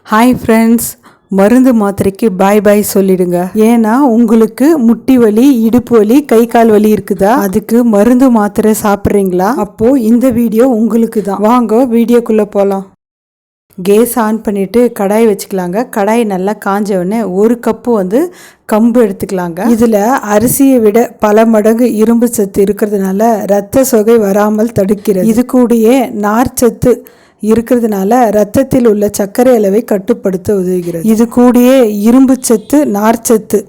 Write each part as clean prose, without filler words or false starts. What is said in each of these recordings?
Hi friends, மருந்து மாத்திரைக்கு பாய் பாய் சொல்லிடுங்க. ஏன்னா உங்களுக்கு முட்டி வலி, இடுப்பு வலி, கை கால் வலி இருக்குதா, அதுக்கு மருந்து மாத்திரை சாப்பிட்றீங்களா? அப்போ இந்த வீடியோ உங்களுக்கு தான். வாங்க வீடியோக்குள்ளே போகலாம். கேஸ் ஆன் பண்ணிவிட்டு கடாய் வச்சுக்கலாங்க. கடாய் நல்லா காஞ்ச உடனே 1 கப்பு கம்பு எடுத்துக்கலாங்க. இதில் அரிசியை விட பல மடங்கு இரும்பு சத்து இருக்கிறதுனால இரத்த சோகை வராமல் தடுக்கிறது. இது கூடயே நார்ச்சத்து இருக்கிறதுனால ரத்தத்தில் உள்ள சர்க்கரை அளவை கட்டுப்படுத்த உதவுகிறது. இது கூடயே இரும்பு சத்து, நார்ச்சத்து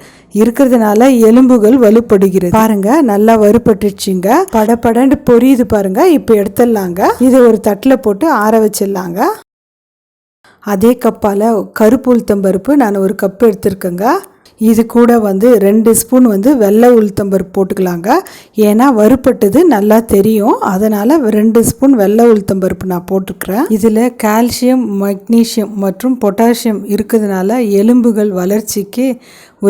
இருக்கிறதுனால எலும்புகள் வலுப்படுகிறது. பாருங்க, நல்லா வறுபட்டுச்சுங்க. படப்படன்னு பொரியுது பாருங்க. இப்போ எடுத்துடலாங்க. இதை ஒரு தட்டில் போட்டு ஆற வச்சிடலாங்க. அதே கப்பால் கருப்பு உளுத்தம்பருப்பு நான் 1 கப்பு எடுத்துருக்கேங்க. இது கூட 2 ஸ்பூன் வெள்ளை உளுத்தம்பருப்பு போட்டுக்கலாங்க. ஏன்னா வறுப்பட்டது நல்லா தெரியும், அதனால் 2 ஸ்பூன் வெள்ளை உளுத்தம்பருப்பு நான் போட்டுக்கிறேன். இதில் கால்சியம், மக்னீசியம் மற்றும் பொட்டாசியம் இருக்கிறதுனால எலும்புகள் வளர்ச்சிக்கு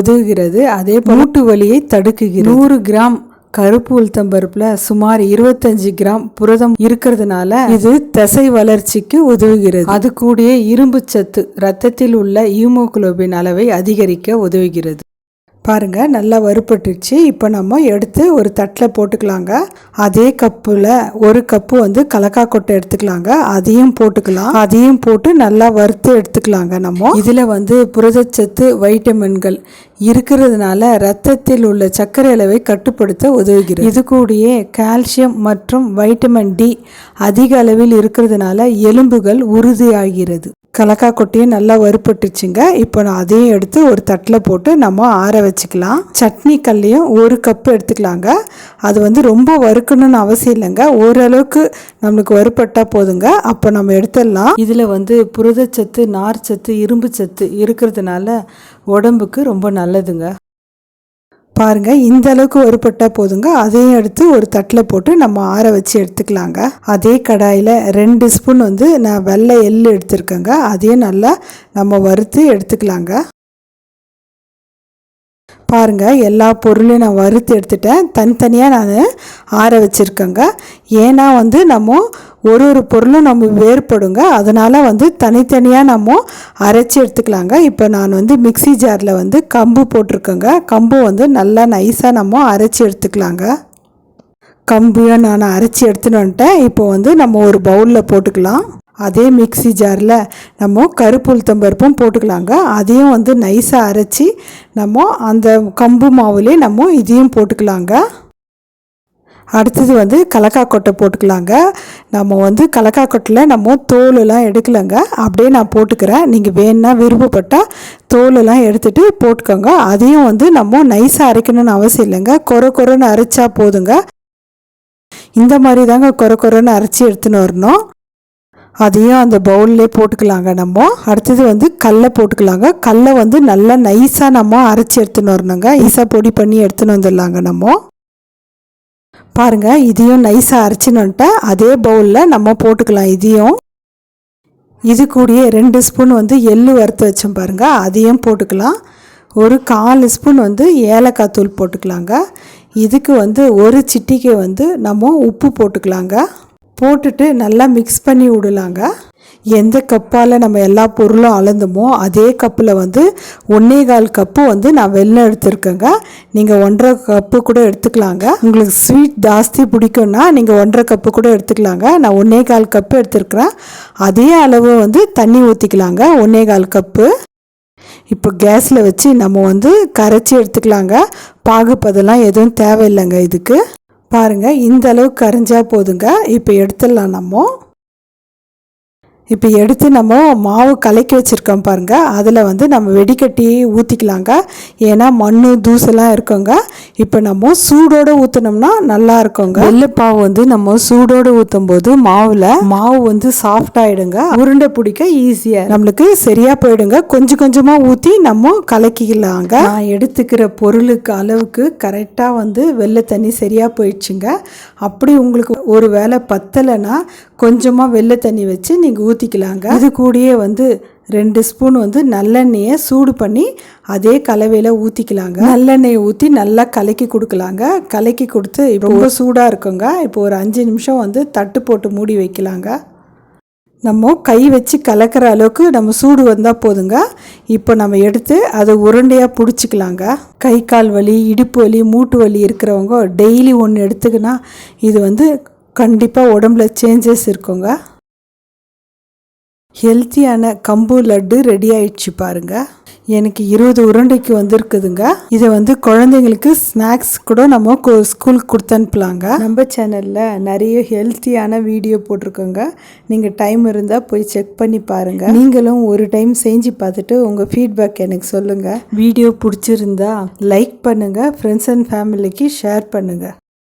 உதவுகிறது. அதே மூட்டு வலியை தடுக்குகிறது. 100 கிராம் கருப்பு உளுத்தம்பருப்பில் சுமார் 25 கிராம் புரதம் இருக்கிறதுனால இது தசை வளர்ச்சிக்கு உதவுகிறது. அது கூடயே இரும்பு சத்து ரத்தத்தில் உள்ள ஹீமோகுளோபின் அளவை அதிகரிக்க உதவுகிறது. பாருங்க, நல்லா வறுப்பட்டுச்சு. இப்போ நம்ம எடுத்து ஒரு தட்டில் போட்டுக்கலாங்க. அதே கப்பில் 1 கப்பு கலக்காய் கொட்டை எடுத்துக்கலாங்க. அதையும் போட்டுக்கலாம். அதையும் போட்டு நல்லா வறுத்து எடுத்துக்கலாங்க. நம்ம இதில் புரதச்சத்து, வைட்டமின்கள் இருக்கிறதுனால ரத்தத்தில் உள்ள சர்க்கரை அளவை கட்டுப்படுத்த உதவுகிறது. இது கூடயே கால்சியம் மற்றும் வைட்டமின் டி அதிக அளவில் இருக்கிறதுனால எலும்புகள் உறுதியாகிறது. கலக்காய் கொட்டையும் நல்லா வறுப்பட்டுச்சுங்க. இப்போ நான் அதையும் எடுத்து ஒரு தட்டில் போட்டு நம்ம ஆற வச்சுக்கலாம். சட்னி கல்லையும் 1 கப்பு எடுத்துக்கலாங்க. அது ரொம்ப வறுக்கணும்னு அவசியம் இல்லைங்க. ஓரளவுக்கு நம்மளுக்கு வறுப்பட்டால் போதுங்க. அப்போ நம்ம எடுத்துடலாம். இதில் புரதச்சத்து, நார்ச்சத்து, இரும்பு சத்து இருக்கிறதுனால உடம்புக்கு ரொம்ப நல்லதுங்க. பாருங்க, இந்த அளவுக்கு வறுப்பட்டால் போதுங்க. அதையும் எடுத்து ஒரு தட்டில் போட்டு நம்ம ஆற வச்சு எடுத்துக்கலாங்க. அதே கடாயில் 2 ஸ்பூன் நான் வெள்ளை எள்ளு எடுத்துருக்கேங்க. அதையும் நல்லா நம்ம வறுத்து எடுத்துக்கலாங்க. பாருங்க, எல்லா பொருளையும் நான் வறுத்து எடுத்துட்டேன். தனித்தனியாக நான் ஆற வச்சுருக்கேங்க. ஏன்னா நம்ம ஒரு பொருளும் நம்ம வேறுபடுங்க. அதனால் தனித்தனியாக நம்ம அரைச்சி எடுத்துக்கலாங்க. இப்போ நான் மிக்சி ஜாரில் கம்பு போட்டிருக்கேங்க. கம்பு நல்லா நைஸாக நம்ம அரைச்சி எடுத்துக்கலாங்க. கம்பையும் நான் அரைச்சி எடுத்துன்னு வந்துட்டேன். இப்போ நம்ம ஒரு பவுலில் போட்டுக்கலாம். அதே மிக்சி ஜாரில் நம்ம கருப்பு உளுத்தம்பருப்பும் போட்டுக்கலாங்க. அதையும் நைஸாக அரைச்சி நம்ம அந்த கம்பு மாவுலேயே நம்ம இதையும் போட்டுக்கலாங்க. அடுத்தது கலக்காய் கொட்டை போட்டுக்கலாங்க. நம்ம கலக்காய் கொட்டையில் நம்ம தோலெல்லாம் எடுக்கலைங்க. அப்படியே நான் போட்டுக்கிறேன். நீங்கள் வேணுன்னா விருப்பப்பட்டால் தோலெல்லாம் எடுத்துகிட்டு போட்டுக்கோங்க. அதையும் நம்ம நைஸாக அரைக்கணும்னு அவசியம் இல்லைங்க. கொரன்னு அரைச்சா போதுங்க. இந்த மாதிரி தாங்க கொரன்னு அரைச்சி எடுத்துன்னு வரணும். அதையும் அந்த பவுல்லே போட்டுக்கலாங்க. நம்ம அடுத்தது கடலை போட்டுக்கலாங்க. கடலை நல்லா நைஸாக நம்ம அரைச்சி எடுத்துன்னு வரணுங்க. நைஸாக பொடி பண்ணி எடுத்துன்னு வந்துடலாங்க. நம்ம பாருங்கள், இதையும் நைஸாக அரைச்சின்னு வந்துட்டேன். அதே பவுலில் நம்ம போட்டுக்கலாம். இதையும் இது கூடயே 2 ஸ்பூன் எள்ளு வறுத்து வச்சோம் பாருங்கள். அதையும் போட்டுக்கலாம். ஒரு 1/4 ஸ்பூன் ஏலக்காய் தூள் போட்டுக்கலாங்க. இதுக்கு 1 சிட்டிகை நம்ம உப்பு போட்டுக்கலாங்க. போட்டுட்டு நல்லா மிக்ஸ் பண்ணி விடலாங்க. எந்த கப்பால் நம்ம எல்லா பொருளும் அளந்தோமோ அதே கப்பில் 1.25 கப்பு நான் வெல்லம் எடுத்துருக்கேங்க. நீங்கள் 1.5 கப்பு கூட எடுத்துக்கலாங்க. உங்களுக்கு ஸ்வீட் ஜாஸ்தி பிடிக்கும்னா நீங்கள் 1.5 கப்பு கூட எடுத்துக்கலாங்க. நான் 1.25 கப்பு எடுத்துருக்கிறேன். அதே அளவு தண்ணி ஊற்றிக்கலாங்க. 1.25 கப்பு. இப்போ கேஸில் வச்சு நம்ம கரைச்சி எடுத்துக்கலாங்க. பாகுப்பதெல்லாம் எதுவும் தேவையில்லைங்க. இதுக்கு பாருங்கள், இந்த அளவுக்கு கரைஞ்சா போதுங்க. இப்போ எடுத்துடலாம். நம்ம இப்போ எடுத்து நம்ம மாவு கலக்கி வச்சுருக்கோம் பாருங்கள். அதில் நம்ம வெடிக்கட்டி ஊற்றிக்கலாங்க. ஏன்னா மண் தூசெல்லாம் இருக்குங்க. இப்போ நம்ம சூடோடு ஊற்றினோம்னா நல்லா இருக்குங்க. வெள்ளைப்பாவு நம்ம சூடோடு ஊற்றும் போது மாவு சாஃப்ட் ஆகிடுங்க. உருண்டை பிடிக்க ஈஸியாக நம்மளுக்கு சரியாக போயிடுங்க. கொஞ்சமாக ஊற்றி நம்ம கலக்கிக்கலாங்க. நான் எடுத்துக்கிற பொருளுக்கு அளவுக்கு கரெக்டாக வெள்ளை தண்ணி சரியாக போயிடுச்சுங்க. அப்படி உங்களுக்கு ஒரு வேளை பத்தலைன்னா கொஞ்சமாக வெள்ளை தண்ணி வச்சு நீங்கள் ஊற்றிக்கலாங்க. இது கூடயே 2 ஸ்பூன் நல்லெண்ணெயை சூடு பண்ணி அதே கலவையில் ஊற்றிக்கலாங்க. நல்லெண்ணெயை ஊற்றி நல்லா கலக்கி கொடுக்கலாங்க. கலக்கி கொடுத்து ரொம்ப சூடாக இருக்குங்க. இப்போ ஒரு 5 நிமிஷம் தட்டு போட்டு மூடி வைக்கலாங்க. நம்ம கை வச்சு கலக்கிற அளவுக்கு நம்ம சூடு வந்தால் போதுங்க. இப்போ நம்ம எடுத்து அதை உருண்டையாக பிடிச்சிக்கலாங்க. கை கால் வலி, இடுப்பு வலி, மூட்டு வலி இருக்கிறவங்க டெய்லி ஒன்று எடுத்துக்கினா இது கண்டிப்பாக உடம்புல சேஞ்சஸ் இருக்குங்க. ஹெல்த்தியான கம்பு லட்டு ரெடி ஆயிடுச்சு பாருங்கள். எனக்கு 20 உருண்டைக்கு வந்திருக்குதுங்க. இதை குழந்தைங்களுக்கு ஸ்நாக்ஸ் கூட நம்ம ஸ்கூலுக்கு கொடுத்து அனுப்பலாங்க. நம்ம சேனலில் நிறைய ஹெல்த்தியான வீடியோ போட்டிருக்கோங்க. நீங்கள் டைம் இருந்தால் போய் செக் பண்ணி பாருங்கள். நீங்களும் ஒரு டைம் செஞ்சு பார்த்துட்டு உங்கள் ஃபீட்பேக் எனக்கு சொல்லுங்கள். வீடியோ பிடிச்சிருந்தா லைக் பண்ணுங்கள், ஃப்ரெண்ட்ஸ் அண்ட் ஃபேமிலிக்கு ஷேர் பண்ணுங்கள்.